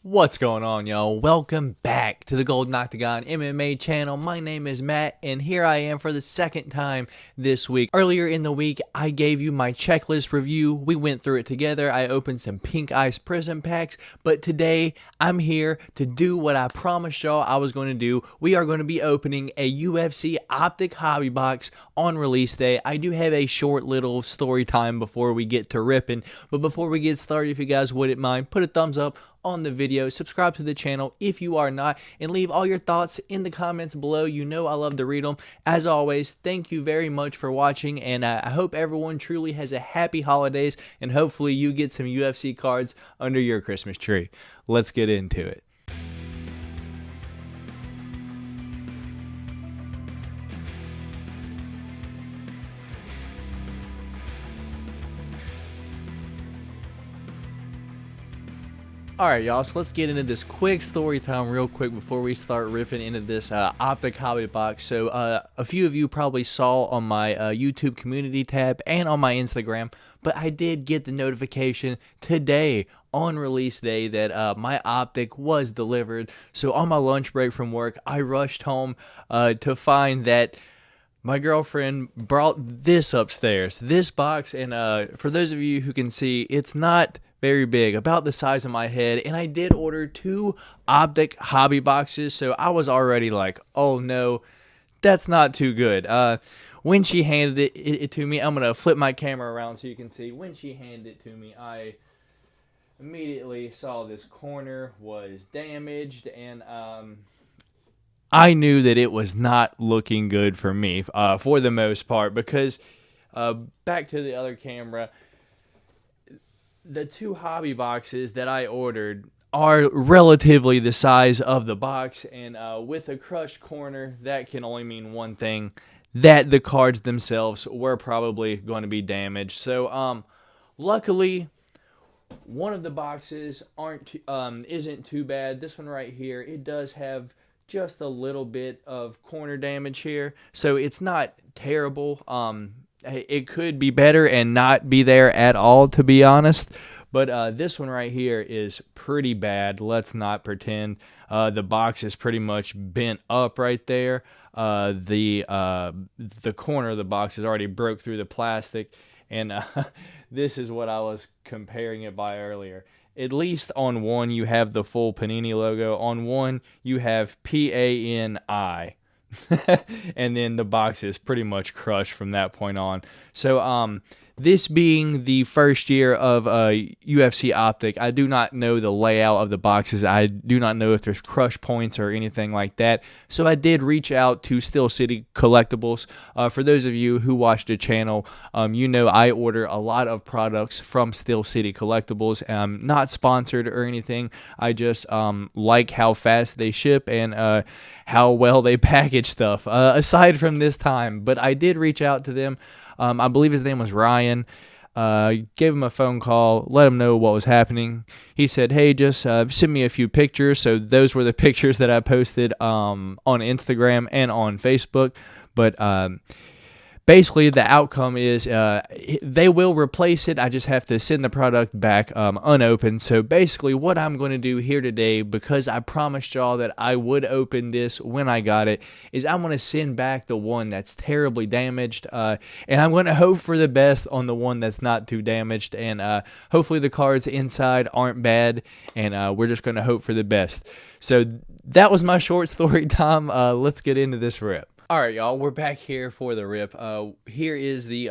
What's going on, y'all? Welcome back to the Golden Octagon MMA channel. My name is Matt, and here I am for the second time this week. Earlier in the week, I gave you my checklist review. We went through it together. I opened some pink ice prism packs, but today I'm here to do what I promised y'all I was going to do. We are going to be opening a UFC Optic hobby box on release day. I do have a short little story time before we get to ripping, but before we get started, if you guys wouldn't mind, put a thumbs up on the video, subscribe to the channel if you are not, and leave all your thoughts in the comments below. You know I love to read them. As always, thank you very much for watching, and I hope everyone truly has a happy holidays, and hopefully you get some UFC cards under your Christmas tree. Let's get into it. Alright, y'all, so let's get into this quick story time real quick before we start ripping into this Optic hobby box. So a few of you probably saw on my YouTube community tab and on my Instagram, but I did get the notification today on release day that my Optic was delivered. So on my lunch break from work, I rushed home to find that my girlfriend brought this upstairs, this box, and for those of you who can see, it's not very big, about the size of my head, and I did order 2 Optic hobby boxes, so I was already like, oh no, that's not too good. When she handed it to me, I'm going to flip my camera around so you can see. When she handed it to me, I immediately saw this corner was damaged, and I knew that it was not looking good for me for the most part, because back to the other camera, the 2 hobby boxes that I ordered are relatively the size of the box, and with a crushed corner, that can only mean one thing, that the cards themselves were probably going to be damaged. So luckily, one of the boxes isn't too bad. This one right here, it does have just a little bit of corner damage here, so it's not terrible. It could be better and not be there at all, to be honest. But this one right here is pretty bad. Let's not pretend. The box is pretty much bent up right there. The corner of the box is already broke through the plastic, and this is what I was comparing it by earlier. At least on one, you have the full Panini logo. On one, you have PANI. And then the box is pretty much crushed from that point on. So this being the first year of UFC Optic, I do not know the layout of the boxes. I do not know if there's crush points or anything like that. So I did reach out to Steel City Collectibles. For those of you who watch the channel, you know I order a lot of products from Steel City Collectibles. Not sponsored or anything. I just like how fast they ship and how well they package stuff, aside from this time. But I did reach out to them. I believe his name was Ryan. Gave him a phone call, let him know what was happening. He said, hey, just send me a few pictures. So those were the pictures that I posted on Instagram and on Facebook. But basically, the outcome is they will replace it. I just have to send the product back unopened. So basically, what I'm going to do here today, because I promised y'all that I would open this when I got it, is I'm going to send back the one that's terribly damaged. And I'm going to hope for the best on the one that's not too damaged. And hopefully the cards inside aren't bad. And we're just going to hope for the best. So that was my short story time. Let's get into this rip. Alright, y'all, we're back here for the rip. Here is the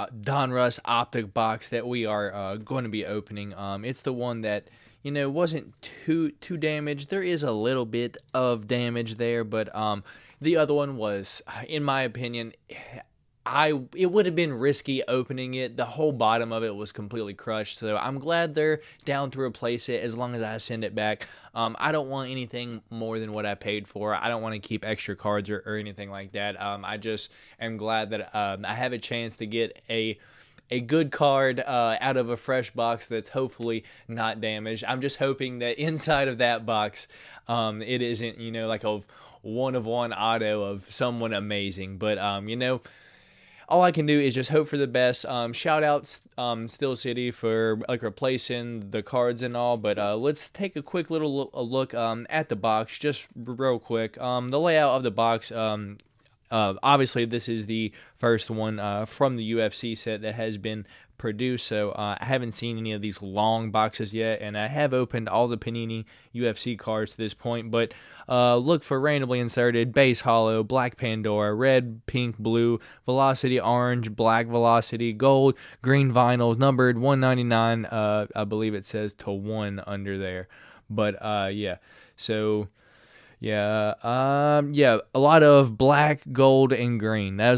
Donruss Optic box that we are going to be opening. It's the one that, you know, wasn't too damaged. There is a little bit of damage there, but the other one was, in my opinion, it would have been risky opening it. The whole bottom of it was completely crushed, so I'm glad they're down to replace it as long as I send it back. I don't want anything more than what I paid for. I don't want to keep extra cards or anything like that. I just am glad that I have a chance to get a good card out of a fresh box that's hopefully not damaged. I'm just hoping that inside of that box, it isn't, you know, like a one-of-one auto of someone amazing. But, you know, all I can do is just hope for the best. Shout out Steel City for like replacing the cards and all, but let's take a quick little look at the box just real quick. The layout of the box. Obviously, this is the first one from the UFC set that has been produced, so I haven't seen any of these long boxes yet, and I have opened all the Panini UFC cards to this point, but look for randomly inserted, base hollow, black Pandora, red, pink, blue, velocity, orange, black velocity, gold, green vinyl, numbered 199, I believe it says to 1 under there, but yeah, so... Yeah, a lot of black, gold, and green. That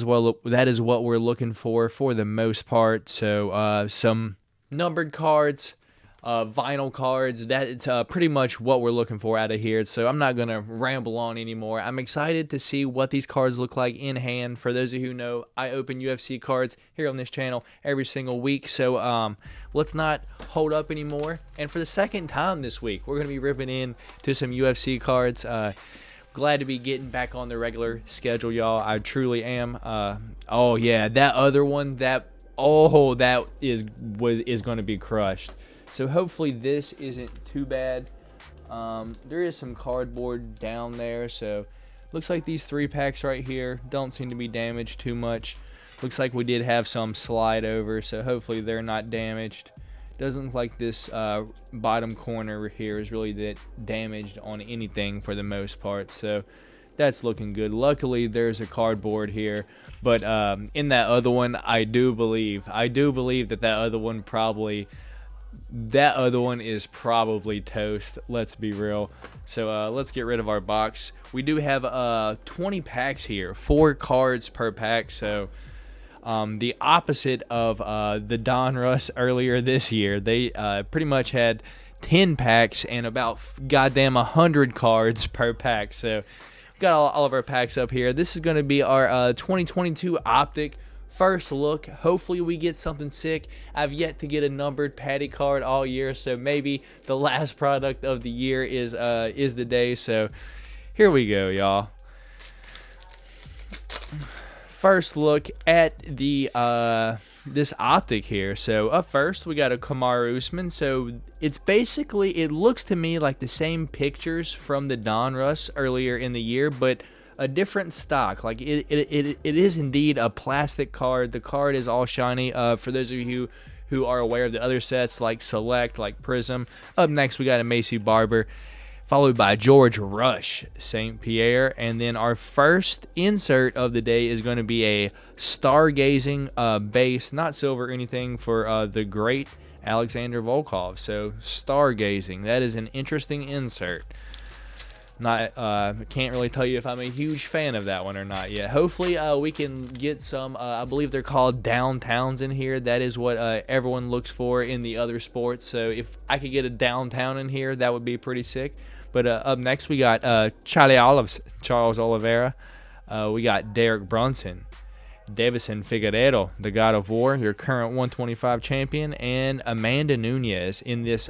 is what we're looking for the most part. So, some numbered cards, vinyl cards. That's pretty much what we're looking for out of here. So I'm not gonna ramble on anymore. I'm excited to see what these cards look like in hand. For those of you who know, I open UFC cards here on this channel every single week. So let's not hold up anymore. And for the second time this week, we're gonna be ripping into some UFC cards. Glad to be getting back on the regular schedule, y'all. I truly am. Oh yeah, that other one, that is going to be crushed. So hopefully this isn't too bad. There is some cardboard down there, so looks like these 3 packs right here don't seem to be damaged too much. Looks like we did have some slide over, so hopefully they're not damaged. Doesn't look like this bottom corner here is really that damaged on anything for the most part, so that's looking good. Luckily there's a cardboard here, but in that other one, I do believe that other one is probably toast. Let's be real. So let's get rid of our box. We do have 20 packs here, 4 cards per pack, so the opposite of the Donruss earlier this year. They pretty much had 10 packs and about goddamn 100 cards per pack. So we've got all of our packs up here. This is going to be our 2022 Optic first look. Hopefully we get something sick. I've yet to get a numbered patty card all year, so maybe the last product of the year is the day. So here we go, y'all. First look at the this Optic here. So up first we got a Kamaru Usman. So it's basically, it looks to me like the same pictures from the Donruss earlier in the year, but a different stock. Like it is indeed a plastic card. The card is all shiny. For those of you who are aware of the other sets like Select, like Prism. Up next we got a Macy Barber, followed by George Rush St. Pierre, and then our first insert of the day is going to be a stargazing base, not silver or anything, for the great Alexander Volkov. So stargazing, that is an interesting insert. Not can't really tell you if I'm a huge fan of that one or not yet. Hopefully we can get some, I believe they're called downtowns in here. That is what everyone looks for in the other sports. So if I could get a downtown in here, that would be pretty sick. But up next we got Charles Oliveira. We got Derek Brunson, Davison Figueiredo, the God of War, your current 125 champion, and Amanda Nunes in this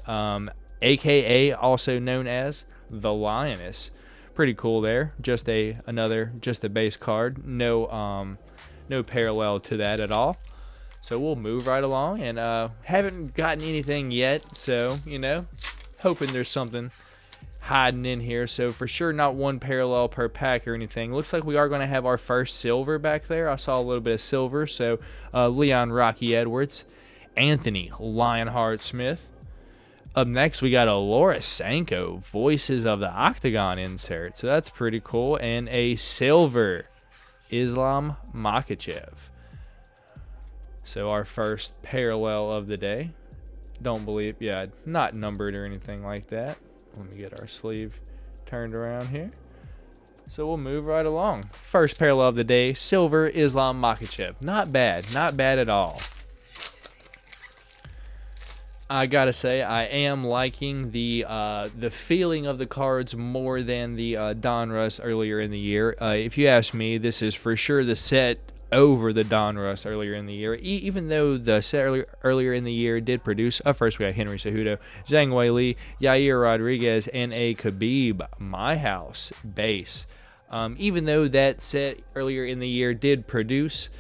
AKA also known as the Lioness. Pretty cool there. Just a base card. No parallel to that at all. So we'll move right along, and haven't gotten anything yet, so hoping there's something hiding in here. So for sure not one parallel per pack or anything. Looks like we are going to have our first silver back there. I saw a little bit of silver. So Leon Rocky Edwards, Anthony Lionheart Smith. Up next we got a Laura Sanko Voices of the Octagon insert. So that's pretty cool. And a silver Islam Makhachev. So our first parallel of the day. Don't believe, yeah, not numbered or anything like that. Let me get our sleeve turned around here. So we'll move right along. First parallel of the day, silver Islam Makhachev. Not bad at all. I gotta say, I am liking the feeling of the cards more than the Donruss earlier in the year. If you ask me, this is for sure the set over the Donruss earlier in the year, even though the set earlier in the year did produce. First we got Henry Cejudo, Zhang Weili, Yair Rodriguez, and a Khabib My House base. Even though that set earlier in the year did produce,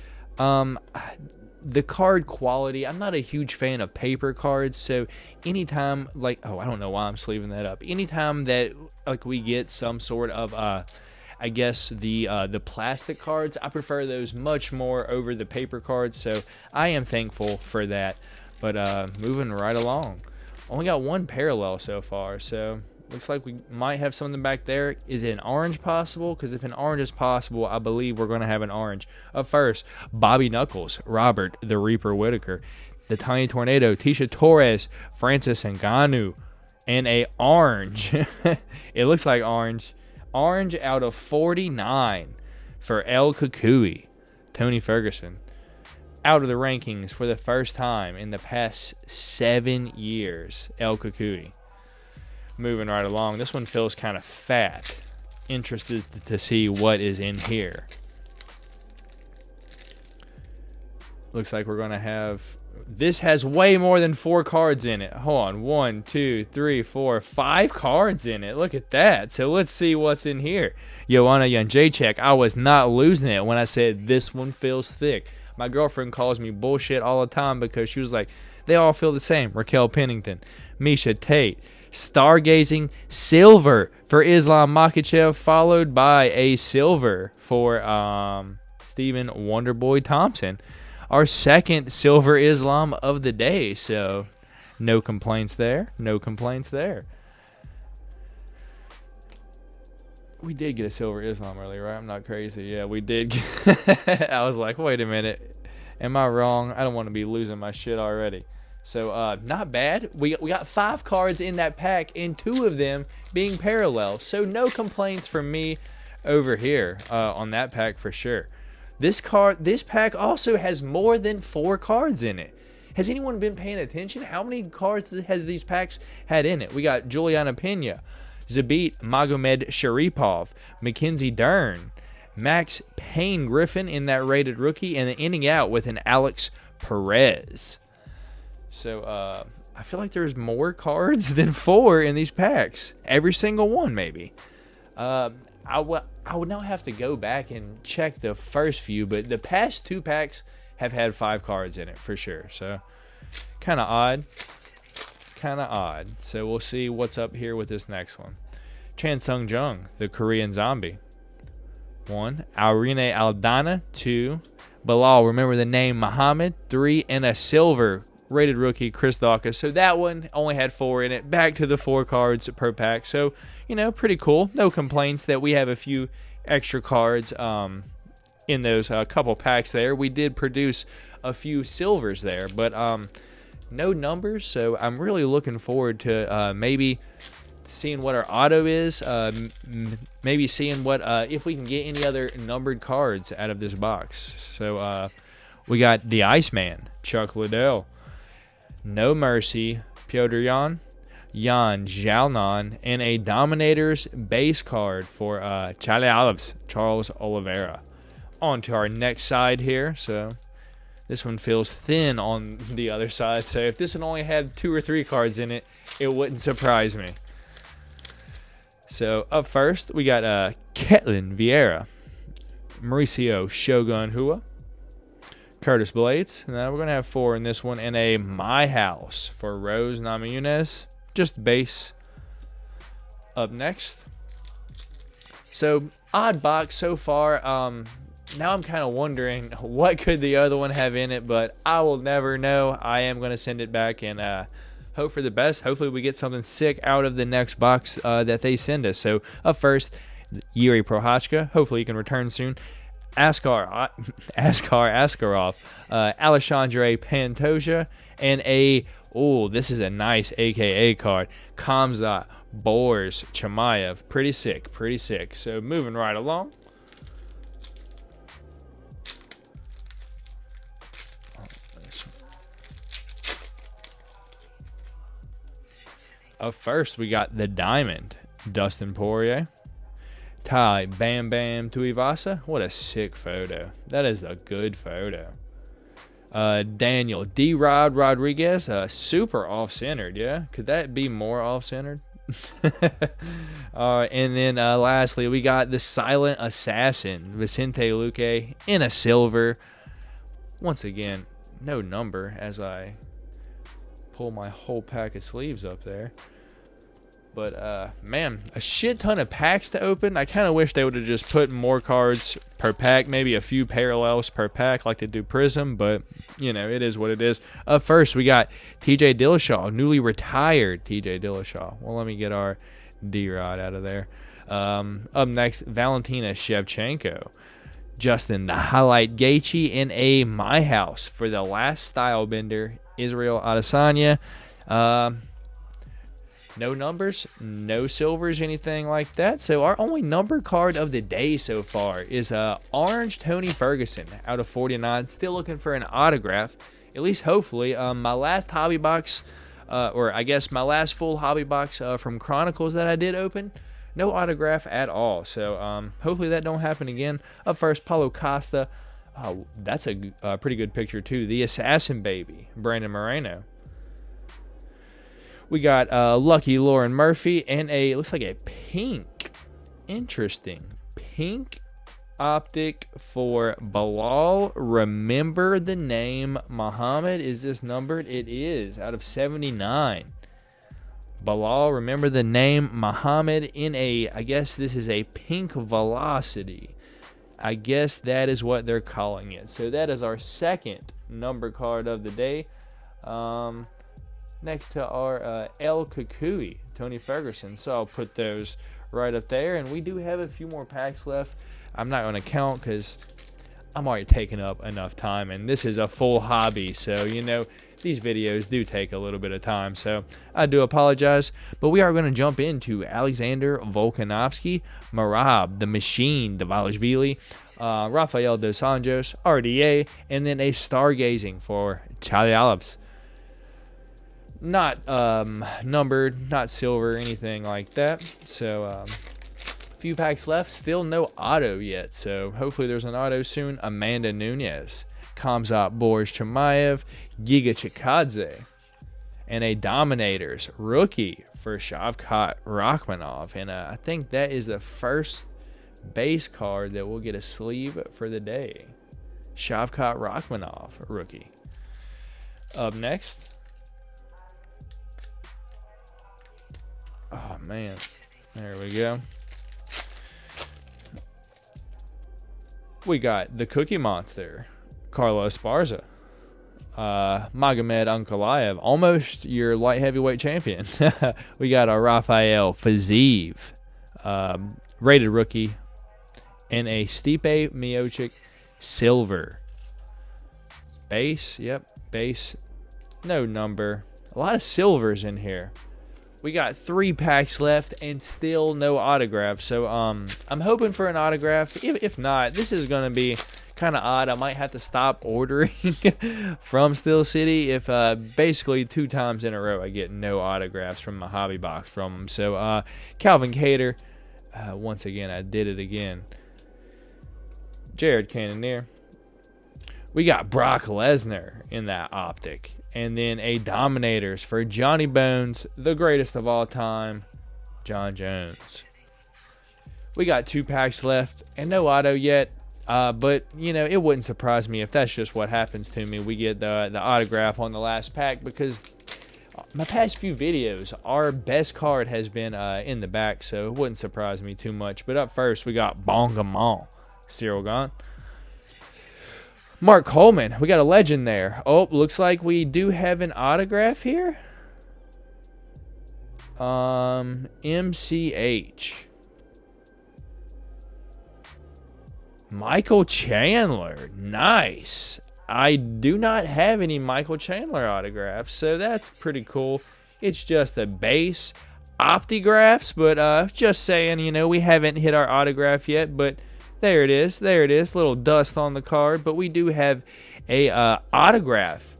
The card quality, I'm not a huge fan of paper cards, so anytime, like, oh, I don't know why I'm sleeving that up. Anytime that, like, we get some sort of, I guess, the plastic cards, I prefer those much more over the paper cards, so I am thankful for that. But moving right along. Only got one parallel so far, so looks like we might have something back there. Is an orange possible? Because if an orange is possible, I believe we're going to have an orange. Up first, Bobby Knuckles, Robert the Reaper Whitaker, the Tiny Tornado, Tisha Torres, Francis Ngannou, and a orange. It looks like orange. Orange out of 49 for El Kukui, Tony Ferguson. Out of the rankings for the first time in the past 7 years, El Kukui. Moving right along, this one feels kind of fat. Interested to see what is in here. Looks like we're going to have... This has way more than 4 cards in it. Hold on. 1, 2, 3, 4, 5 cards in it. Look at that. So let's see what's in here. Joanna Jędrzejczyk, I was not losing it when I said this one feels thick. My girlfriend calls me bullshit all the time because she was like, they all feel the same. Raquel Pennington, Misha Tate, Stargazing silver for Islam Makhachev, followed by a silver for Stephen Wonderboy Thompson. Our second silver Islam of the day, so no complaints there. No complaints there. We did get a silver Islam earlier, right? I'm not crazy. Yeah, we did. I was like, wait a minute. Am I wrong? I don't want to be losing my shit already. So, not bad. We got 5 cards in that pack, and 2 of them being parallel. So, no complaints from me over here on that pack for sure. This pack also has more than 4 cards in it. Has anyone been paying attention? How many cards has these packs had in it? We got Juliana Pena, Zabit Magomed Sharipov, Mackenzie Dern, Max Payne Griffin in that rated rookie, and then ending out with an Alex Perez. So, I feel like there's more cards than 4 in these packs. Every single one, maybe. I would now have to go back and check the first few, but the past 2 packs have had 5 cards in it for sure. So, kind of odd. Kind of odd. So, we'll see what's up here with this next one. Chan Sung Jung, the Korean Zombie. 1. Aurine Aldana. 2. Bilal, remember the name, Muhammad. 3. And a silver rated rookie, Chris Dawkins. So that one only had 4 in it. Back to the 4 cards per pack. So, you know, pretty cool. No complaints that we have a few extra cards in those couple packs there. We did produce a few silvers there, but no numbers. So I'm really looking forward to maybe seeing what our auto is. Maybe seeing what if we can get any other numbered cards out of this box. So we got the Iceman, Chuck Liddell. No Mercy, Piotr Jan Jalnan, and a Dominators base card for Charles Oliveira. On to our next side here. So this one feels thin on the other side. So if this one only had 2 or 3 cards in it, it wouldn't surprise me. So up first, we got Ketlin Vieira, Mauricio Shogun Hua, Curtis Blades. And then we're going to have 4 in this one, and a My House for Rose Namajunas. Just base. Up next. So, odd box so far. Now I'm kind of wondering what could the other one have in it, but I will never know. I am going to send it back and hope for the best. Hopefully we get something sick out of the next box that they send us. So, up first, Yuri Prohachka. Hopefully he can return soon. Askar Askarov, Alexandre Pantoja, and this is a nice AKA card, Kamzat Boris Chimaev. Pretty sick. So moving right along. Up first, we got the Diamond, Dustin Poirier. Tai Bam Bam Tuivasa. What a sick photo. That is a good photo. Daniel D-Rod Rodriguez. Super off-centered, yeah? Could that be more off-centered? And then lastly, we got the Silent Assassin, Vicente Luque, in a silver. Once again, no number as I pull my whole pack of sleeves up there. But man, a shit ton of packs to open. I kind of wish they would have just put more cards per pack, maybe a few parallels per pack like they do Prism, but you know, it is what it is. Up first, we got TJ Dillashaw, newly retired TJ Dillashaw. Well, let me get our D-Rod out of there. Up next, Valentina Shevchenko. Justin, the Highlight Gaethje in a My House for the last style bender, Israel Adesanya. No numbers, no silvers, anything like that. So our only number card of the day so far is orange Tony Ferguson out of 49. Still looking for an autograph, at least hopefully. My last hobby box, or I guess my last full hobby box from Chronicles that I did open, no autograph at all. So hopefully that don't happen again. Up first, Paulo Costa. Oh, that's a pretty good picture too. The Assassin Baby, Brandon Moreno. We got Lucky Lauren Murphy and looks like a pink, interesting, pink optic for Bilal. Remember the name Muhammad. Is this numbered? It is, out of 79. Bilal, remember the name Muhammad in I guess this is a pink velocity. I guess that is what they're calling it. So that is our second number card of the day. Next to our El Kukui, Tony Ferguson. So I'll put those right up there. And we do have a few more packs left. I'm not going to count because I'm already taking up enough time. And this is a full hobby. So, you know, these videos do take a little bit of time. So I do apologize. But we are going to jump into Alexander Volkanovski, Merab, the Machine, Dvalishvili, Rafael Dos Anjos, RDA, and then a Stargazing for Chalialovs. Not numbered, not silver, anything like that. So a few packs left, still no auto yet, so hopefully there's an auto soon. Amanda Nunes, Khamzat Boris Chimaev, Giga Chikadze, and a Dominators rookie for Shavkat Rakhmonov. And I think that is the first base card that will get a sleeve for the day. Shavkat Rakhmonov rookie. Up next, oh man, there we go. We got the Cookie Monster, Carlos Esparza, Magomed Ankalaev, almost your light heavyweight champion. We got our Rafael Fiziev, rated rookie, and a Stipe Miocic silver. Base, yep, base, no number. A lot of silvers in here. We got 3 packs left and still no autograph. So I'm hoping for an autograph. If not, this is going to be kind of odd. I might have to stop ordering from Steel City if basically 2 times in a row I get no autographs from my hobby box from them. So Calvin Kattar, once again, I did it again. Jared Cannonier. We got Brock Lesnar in that optic. And then a Dominators for Johnny Bones, the greatest of all time, John Jones. We got 2 packs left and no auto yet. But, you know, it wouldn't surprise me if that's just what happens to me. We get the autograph on the last pack because my past few videos, our best card has been in the back. So it wouldn't surprise me too much. But up first, we got Bonga Mall, Cyril Gane. Mark Coleman, we got a legend there. Oh, looks like we do have an autograph here. MCH. Michael Chandler, nice. I do not have any Michael Chandler autographs, so that's pretty cool. It's just a base optigraphs, but just saying, you know, we haven't hit our autograph yet, but there it is. There it is. Little dust on the card. But we do have a autograph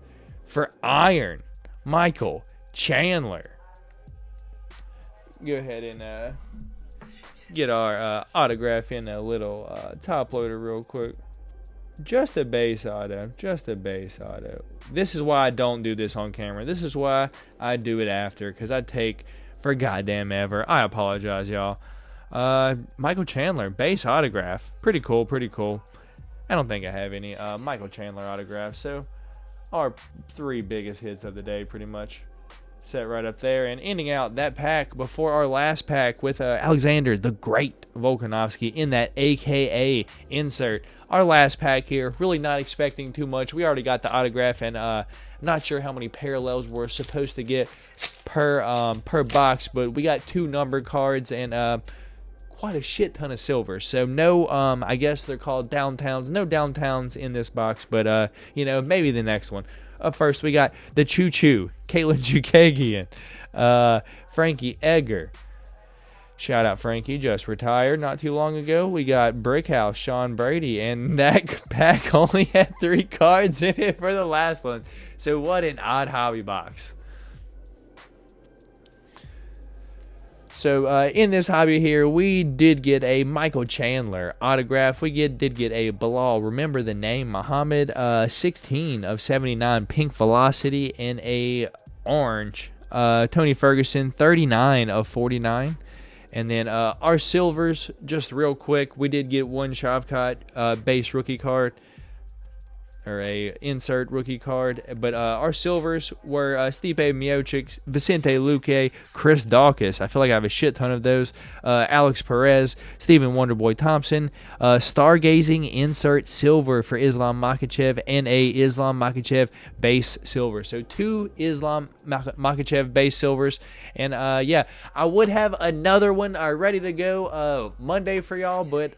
for Iron Michael Chandler. Go ahead and get our autograph in a little top loader real quick. Just a base auto. Just a base auto. This is why I don't do this on camera. This is why I do it after. Because I take for goddamn ever. I apologize, y'all. Michael Chandler, base autograph. Pretty cool, pretty cool. I don't think I have any Michael Chandler autographs. So our 3 biggest hits of the day pretty much set right up there. And ending out that pack before our last pack with Alexander the Great Volkanovski in that AKA insert. Our last pack here, really not expecting too much. We already got the autograph, and not sure how many parallels we're supposed to get per box, but we got 2 numbered cards and quite a shit ton of silver. So no, I guess they're called downtowns. No downtowns in this box, but you know, maybe the next one. Up first, we got the Choo Choo, Caitlin Chukagian, Frankie Edgar. Shout out Frankie, just retired not too long ago. We got Brickhouse, Sean Brady, and that pack only had 3 cards in it for the last one. So what an odd hobby box. So in this hobby here, we did get a Michael Chandler autograph. We did get a Bilal, remember the name, Muhammad, 16 of 79, pink velocity, and a orange, Tony Ferguson, 39 of 49. And then our silvers, just real quick, we did get 1 Shavkat base rookie card, or a insert rookie card, but our silvers were Stipe Miocic, Vicente Luque, Chris Dawkins. I feel like I have a shit ton of those. Alex Perez, Stephen Wonderboy Thompson, Stargazing insert silver for Islam Makhachev, and a Islam Makhachev base silver. So 2 Islam Makhachev base silvers, and yeah, I would have another one ready to go Monday for y'all, but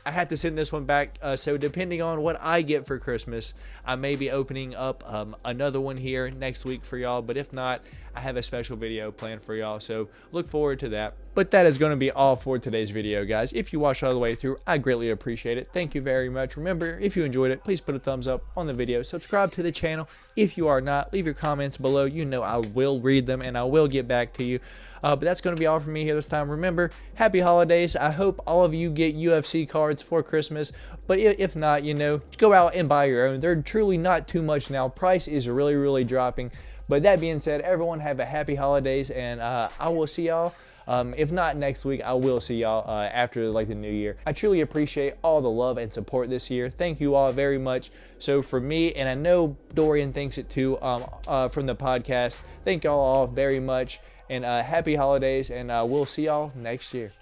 I have to send this one back, so depending on what I get for Christmas, I may be opening up another one here next week for y'all, but if not, I have a special video planned for y'all, so look forward to that. But that is going to be all for today's video, guys. If you watched all the way through, I greatly appreciate it. Thank you very much. Remember, if you enjoyed it, please put a thumbs up on the video. Subscribe to the channel. If you are not, leave your comments below. You know I will read them, and I will get back to you. But that's going to be all from me here this time. Remember, happy holidays. I hope all of you get UFC cards for Christmas. But if not, you know, go out and buy your own. They're truly not too much now. Price is really, really dropping. But that being said, everyone have a happy holidays, and I will see y'all. If not next week, I will see y'all after like the new year. I truly appreciate all the love and support this year. Thank you all very much. So for me, and I know Dorian thinks it too from the podcast, thank y'all all very much. And happy holidays, and we'll see y'all next year.